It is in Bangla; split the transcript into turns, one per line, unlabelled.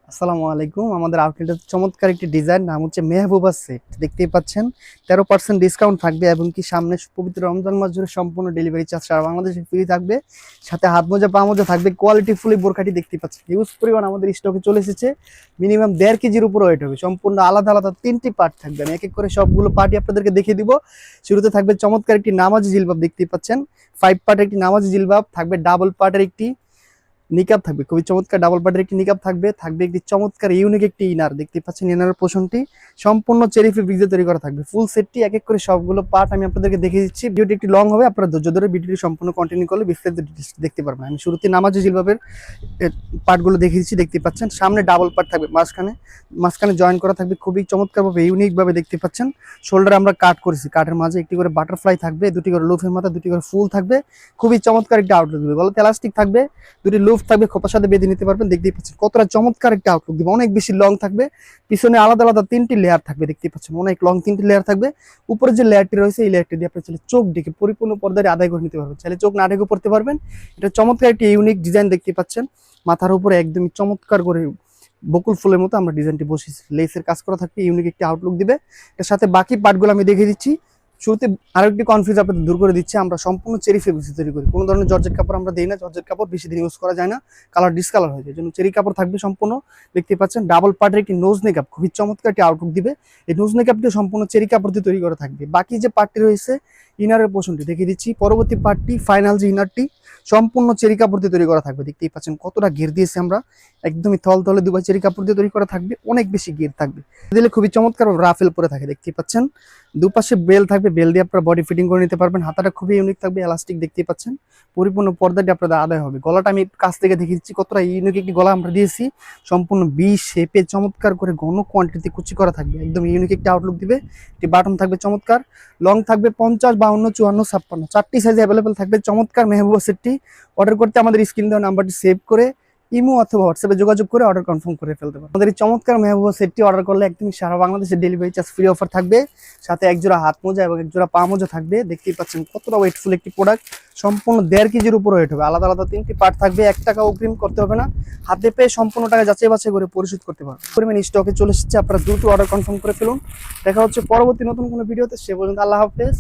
আসসালামু আলাইকুম। আমাদের আউটলেটের চমৎকার একটি ডিজাইন, নাম হচ্ছে মেহবুবা সেট। দেখতেই পাচ্ছেন 13% ডিসকাউন্ট থাকবে এবং কি সামনে পবিত্র রমজান মাস জুড়ে সম্পূর্ণ ডেলিভারি চার্জ সারা বাংলাদেশে ফ্রি থাকবে। সাথে হাত মোজা পা মোজা থাকবে, কোয়ালিটি ফুলি বোরখাটি দেখতে পাচ্ছেন হিউজ পরিমাণ আমাদের স্টকে চলে এসেছে। মিনিমাম 1.5 কেজির উপরে ওয়েট হবে। সম্পূর্ণ আলাদা আলাদা 3টি পার্ট থাকবে। আমি এক এক করে সবগুলো পার্টি আপনাদেরকে দেখিয়ে দিব। শুরুতে থাকবে চমৎকার একটি নামাজি জিলবাব, দেখতেই পাচ্ছেন 5 পার্টের একটি নামাজি জিলবাব থাকবে। ডাবল পার্টের একটি নিকাব থাকবে, খুবই চমৎকার ডাবল পার্টের একটি নিকাব থাকবে। থাকবে একটি চমৎকার ইউনিক একটি ইনার, দেখতে পাচ্ছেন ইনারের পোষণটি সম্পূর্ণ চেরি ফেব্রিক্সে তৈরি করা থাকবে। ফুল সেটটি এক এক করে সবগুলো পার্ট আমি আপনাদেরকে দেখিয়ে দিচ্ছি। ভিডিওটি একটু লং হবে, আপনারা ধৈর্য ধরে ভিডিওটি সম্পূর্ণ কন্টিনিউ করলে বিস্তারিত দেখতে পারবেন। আমি শুরুতে নামাজি জিলবাবের পার্টগুলো দেখিয়ে দিচ্ছি। দেখতে পাচ্ছেন সামনে ডাবল পার্ট থাকবে, মাঝখানে জয়েন করা থাকবে খুবই চমৎকারভাবে ইউনিকভাবে। দেখতে পাচ্ছেন শোল্ডার আমরা কাট করেছি, কাটের মাঝে একটি করে বাটারফ্লাই থাকবে, দুটি করে লুফের মাথা, দুটি করে ফুল থাকবে। খুবই চমৎকার একটি আউটলুক দিবে। গলাতে এলাস্টিক থাকবে, দুটি লুফ থাকবে, খোপার সাথে বেঁধে নিতে পারবেন। দেখতেই পাচ্ছেন কতটা চমৎকার একটা আউটলুক দিবে, অনেক বেশি লং থাকবে। পিছনে আলাদা আলাদা 3টি লেয়ার থাকবে, দেখতেই পাচ্ছেন অনেক লং 3টি লেয়ার থাকবে। উপরে যে লেয়ারটি রয়েছে এই লেয়ারটি দিয়ে আপনি চাইলে চোখ ডেকে পরিপূর্ণ পর্দায় আদায় করে নিতে পারবেন, চাইলে চোখ না ঢেকে পড়তে পারবেন। এটা চমৎকার একটি ইউনিক ডিজাইন, দেখতে পাচ্ছেন মাথার উপরে একদমই চমৎকার করে বকুল ফুলের মতো আমরা ডিজাইনটি বসিয়েছি। লেসের কাজ করা থাকবে, ইউনিক একটি আউটলুক দিবে। এর সাথে বাকি পার্টগুলো আমি দেখিয়ে দিচ্ছি। শুরুতে আরেকটি কনফিউজ আপনাদের দূর করে দিচ্ছি, আমরা সম্পূর্ণ চেরি ফেব্রিক্স তৈরি করি, কোনো ধরনের জর্জেট কাপড় আমরা দিই না। জর্জেট কাপড় বেশি দিন ইউজ করা যায় না, কালার ডিসকালার হয়ে যায়, জন্য চেরি কাপড় থাকবে সম্পূর্ণ। দেখতে পাচ্ছেন ডাবল পার্টের একটি নোজ মেকআপ, খুবই চমৎকার একটি আউটলুক দিবে। এই নোজ মেকআপটি সম্পূর্ণ চেরি কাপড় দিয়ে তৈরি করা থাকবে। বাকি যে পার্টটি রয়েছে ইনারের পোর্শনটি দেখিয়ে দিচ্ছি। পরবর্তী পার্টটি ফাইনাল যে ইনারটি সম্পূর্ণ চেরি কাপড় দিয়ে তৈরি করা থাকবে। দেখতেই পাচ্ছেন কতটা ঘের দিয়েছে আমরা, একদমই থল থলে দুবাই চেরি কাপড় দিয়ে তৈরি করা থাকবে, অনেক বেশি ঘের থাকবে। দিলে খুবই চমৎকার রাফেল পরে থাকে। দেখতেই পাচ্ছেন দুপাশে বেল থাকবে, বেল দিয়ে আপনারা বডি ফিটিং করে নিতে পারবেন। হাতাটা খুবই ইউনিক থাকবে, এলাস্টিক দেখতেই পাচ্ছেন। পরিপূর্ণ পর্দাটি আপনাদের আদায় হবে। গলাটা আমি কাছ থেকে দেখিয়ে দিচ্ছি কতটা ইউনিক একটি গলা আমরা দিয়েছি। সম্পূর্ণ বি শেপে চমৎকার করে ঘন কোয়ান্টিটি কুচি করা থাকবে, একদম ইউনিক একটি আউটলুক দিবে। একটি বাটন থাকবে চমৎকার, লং থাকবে 50, 52, 54, 56 4টি সাইজে অ্যাভেলেবেল থাকবে। চমৎকার মেহবুবা সেটটি অর্ডার করতে আমাদের স্ক্রিন দেওয়া নাম্বারটি সেভ করে ইমো অথবা হোয়াটসঅ্যাপে যোগাযোগ করে অর্ডার কনফার্ম করে ফেলতে পারবেন। আমাদের এই চমৎকার মেহবুবা সেটটি অর্ডার করলে একদমই সারা বাংলাদেশের ডেলিভারি চার্জ ফ্রি অফার থাকবে। সাথে এক জোড়া হাত মোজা এবং এক জোড়া পা মোজা থাকবে। দেখতেই পাচ্ছেন কতটা ওয়েটফুল একটি প্রোডাক্ট, সম্পূর্ণ 1.5 কেজির উপর ওয়েট হবে। আলাদা আলাদা 3টি পার্ট থাকবে, 1 টাকা অগ্রিম করতে হবে না, হাতে পেয়ে সম্পূর্ণ টাকা যাচাই বাছাই করে পরিশোধ করতে পারবেন। পরিমাণ স্টকে চলে এসেছে, আপনারা দ্রুত অর্ডার কনফার্ম করে ফেলুন। দেখা হচ্ছে পরবর্তী নতুন কোনো ভিডিওতে, সে পর্যন্ত আল্লাহ হাফেজ।